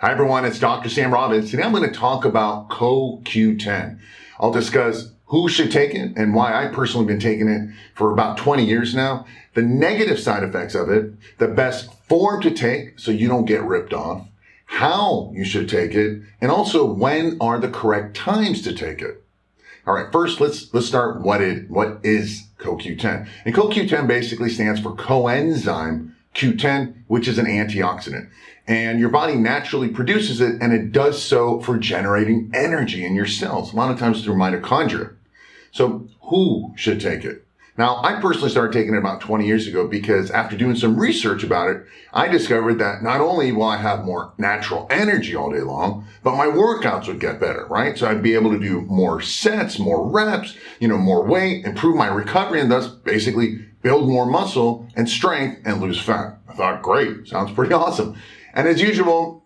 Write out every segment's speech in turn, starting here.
Hi everyone, it's Dr. Sam Robbins. Today I'm going to talk about CoQ10. I'll discuss who should take it and why I personally been taking it for about 20 years now, the negative side effects of it, the best form to take so you don't get ripped off, how you should take it, and also when are the correct times to take it. All right, first let's start what is CoQ10. And CoQ10 basically stands for Coenzyme Q10, which is an antioxidant. And your body naturally produces it, and it does so for generating energy in your cells, a lot of times through mitochondria. So who should take it? Now, I personally started taking it about 20 years ago because after doing some research about it, I discovered that not only will I have more natural energy all day long, but my workouts would get better, right? So I'd be able to do more sets, more reps, more weight, improve my recovery, and thus basically build more muscle and strength and lose fat. I thought, great, sounds pretty awesome. And as usual,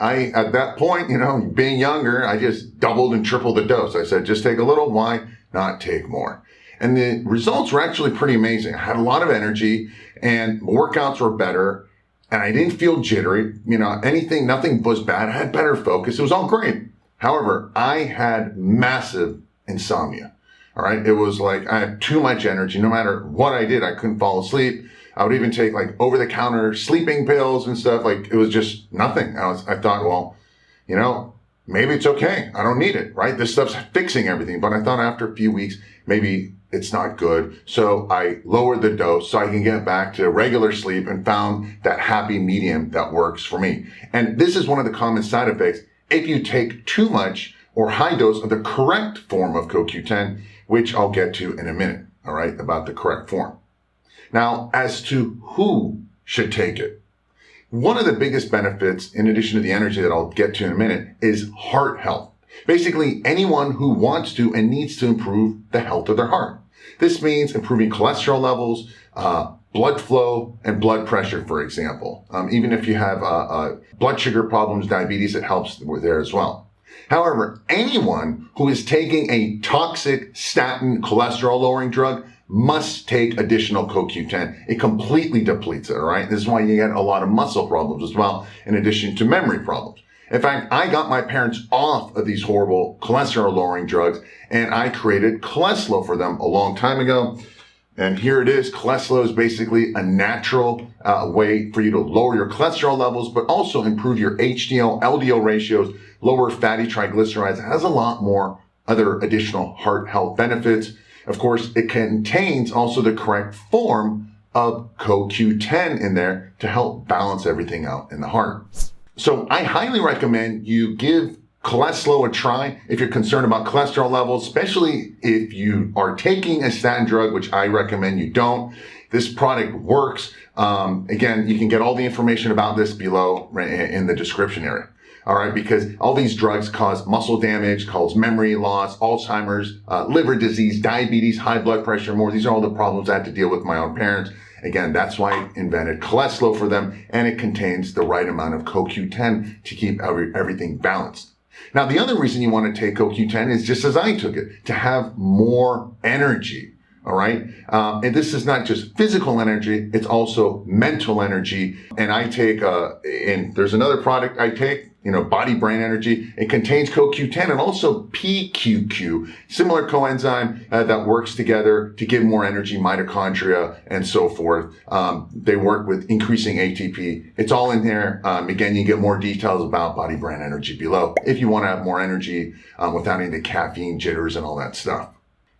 at that point, being younger, I just doubled and tripled the dose. I said, just take a little, why not take more? And the results were actually pretty amazing. I had a lot of energy and workouts were better and I didn't feel jittery. Nothing was bad. I had better focus. It was all great. However, I had massive insomnia. All right. It was like I had too much energy. No matter what I did, I couldn't fall asleep. I would even take over-the-counter sleeping pills and stuff. It was just nothing. I thought, well, maybe it's okay. I don't need it, right? This stuff's fixing everything. But I thought after a few weeks, maybe it's not good. So I lowered the dose so I can get back to regular sleep and found that happy medium that works for me. And this is one of the common side effects if you take too much or high dose of the correct form of CoQ10, which I'll get to in a minute, all right, about the correct form. Now, as to who should take it, one of the biggest benefits, in addition to the energy that I'll get to in a minute, is heart health. Basically, anyone who wants to and needs to improve the health of their heart. This means improving cholesterol levels, blood flow, and blood pressure, for example. Even if you have blood sugar problems, diabetes, it helps there as well. However, anyone who is taking a toxic statin cholesterol-lowering drug must take additional CoQ10. It completely depletes it, all right? This is why you get a lot of muscle problems as well, in addition to memory problems. In fact, I got my parents off of these horrible cholesterol-lowering drugs, and I created CholesLo for them a long time ago. And here it is. CholesLo is basically a natural way for you to lower your cholesterol levels, but also improve your HDL, LDL ratios, lower fatty triglycerides. It has a lot more other additional heart health benefits. Of course, it contains also the correct form of CoQ10 in there to help balance everything out in the heart. So I highly recommend you give CholesLo a try if you're concerned about cholesterol levels, especially if you are taking a statin drug, which I recommend you don't. This product works. Again, you can get all the information about this below in the description area. All right, because all these drugs cause muscle damage, cause memory loss, Alzheimer's, liver disease, diabetes, high blood pressure, more. These are all the problems I had to deal with my own parents. Again, that's why I invented CholesLo for them, and it contains the right amount of CoQ10 to keep everything balanced. Now, the other reason you want to take CoQ10 is just as I took it, to have more energy. All right. And this is not just physical energy. It's also mental energy. And I take, and there's another product I take, Body Brain Energy. It contains CoQ10 and also PQQ, similar coenzyme that works together to give more energy, mitochondria, and so forth. They work with increasing ATP. It's all in there. Again, you get more details about Body Brain Energy below if you want to have more energy without any of the caffeine, jitters, and all that stuff.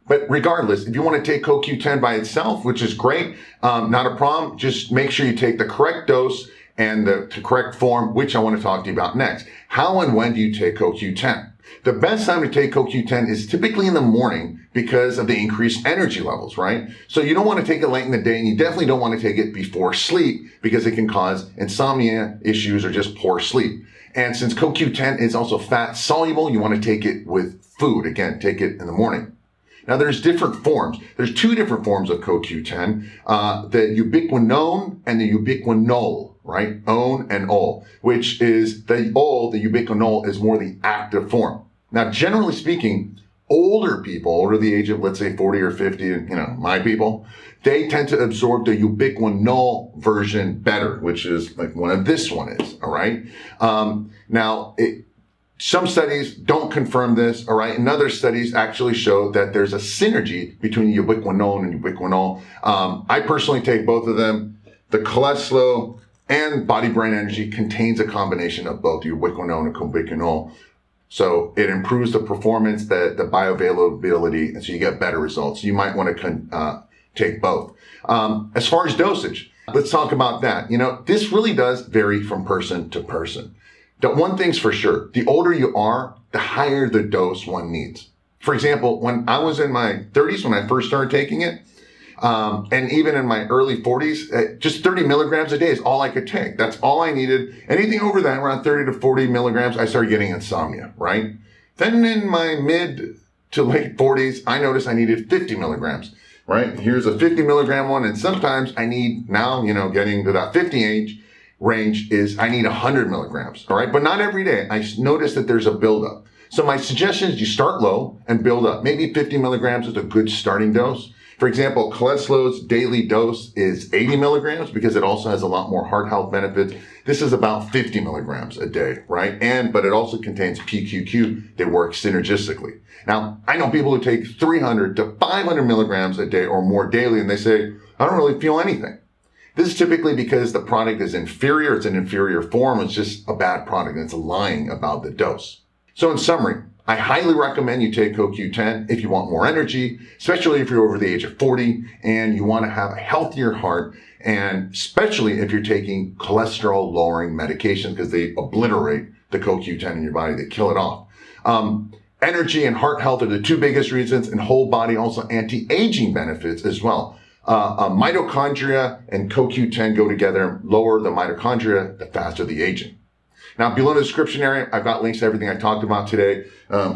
But regardless, if you want to take CoQ10 by itself, which is great, not a problem, just make sure you take the correct dose and the correct form, which I want to talk to you about next. How and when do you take CoQ10? The best time to take CoQ10 is typically in the morning because of the increased energy levels, right? So you don't want to take it late in the day, and you definitely don't want to take it before sleep because it can cause insomnia issues or just poor sleep. And since CoQ10 is also fat soluble, you want to take it with food. Again, take it in the morning. Now, there's different forms. There's two different forms of CoQ10, the ubiquinone and the ubiquinol, right? On and ol, which is the ubiquinol is more the active form. Now, generally speaking, older people, over the age of, let's say, 40 or 50, my people, they tend to absorb the ubiquinol version better, which is like one of this one is, all right? Some studies don't confirm this, all right? And other studies actually show that there's a synergy between ubiquinol and ubiquinol. I personally take both of them. The CholesLo and Body Brain Energy contains a combination of both ubiquinol and ubiquinol. So it improves the performance, the bioavailability, and so you get better results. You might want to take both. As far as dosage, let's talk about that. This really does vary from person to person. The one thing's for sure, the older you are, the higher the dose one needs. For example, when I was in my 30s, when I first started taking it, and even in my early 40s, just 30 milligrams a day is all I could take. That's all I needed. Anything over that, around 30 to 40 milligrams, I started getting insomnia, right? Then in my mid to late 40s, I noticed I needed 50 milligrams, right? Here's a 50 milligram one, and sometimes I need now, getting to that 50 age range is I need 100 milligrams, all right? But not every day. I noticed that there's a buildup. So my suggestion is you start low and build up. Maybe 50 milligrams is a good starting dose. For example, CholesLo's daily dose is 80 milligrams because it also has a lot more heart health benefits. This is about 50 milligrams a day, right? But it also contains PQQ that works synergistically. Now, I know people who take 300 to 500 milligrams a day or more daily, and they say, I don't really feel anything. This is typically because the product is inferior. It's an inferior form. It's just a bad product. And it's lying about the dose. So in summary, I highly recommend you take CoQ10 if you want more energy, especially if you're over the age of 40 and you want to have a healthier heart, and especially if you're taking cholesterol lowering medications because they obliterate the CoQ10 in your body. They kill it off. Energy and heart health are the two biggest reasons, and whole body also anti-aging benefits as well. Mitochondria and CoQ10 go together. Lower the mitochondria, the faster the aging. Now, below in the description area, I've got links to everything I talked about today.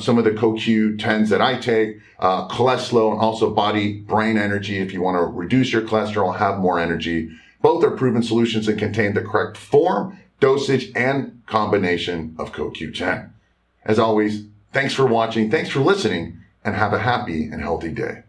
Some of the CoQ10s that I take, CholesLo, and also Body Brain Energy if you want to reduce your cholesterol, have more energy. Both are proven solutions and contain the correct form, dosage, and combination of CoQ10. As always, thanks for watching, thanks for listening, and have a happy and healthy day.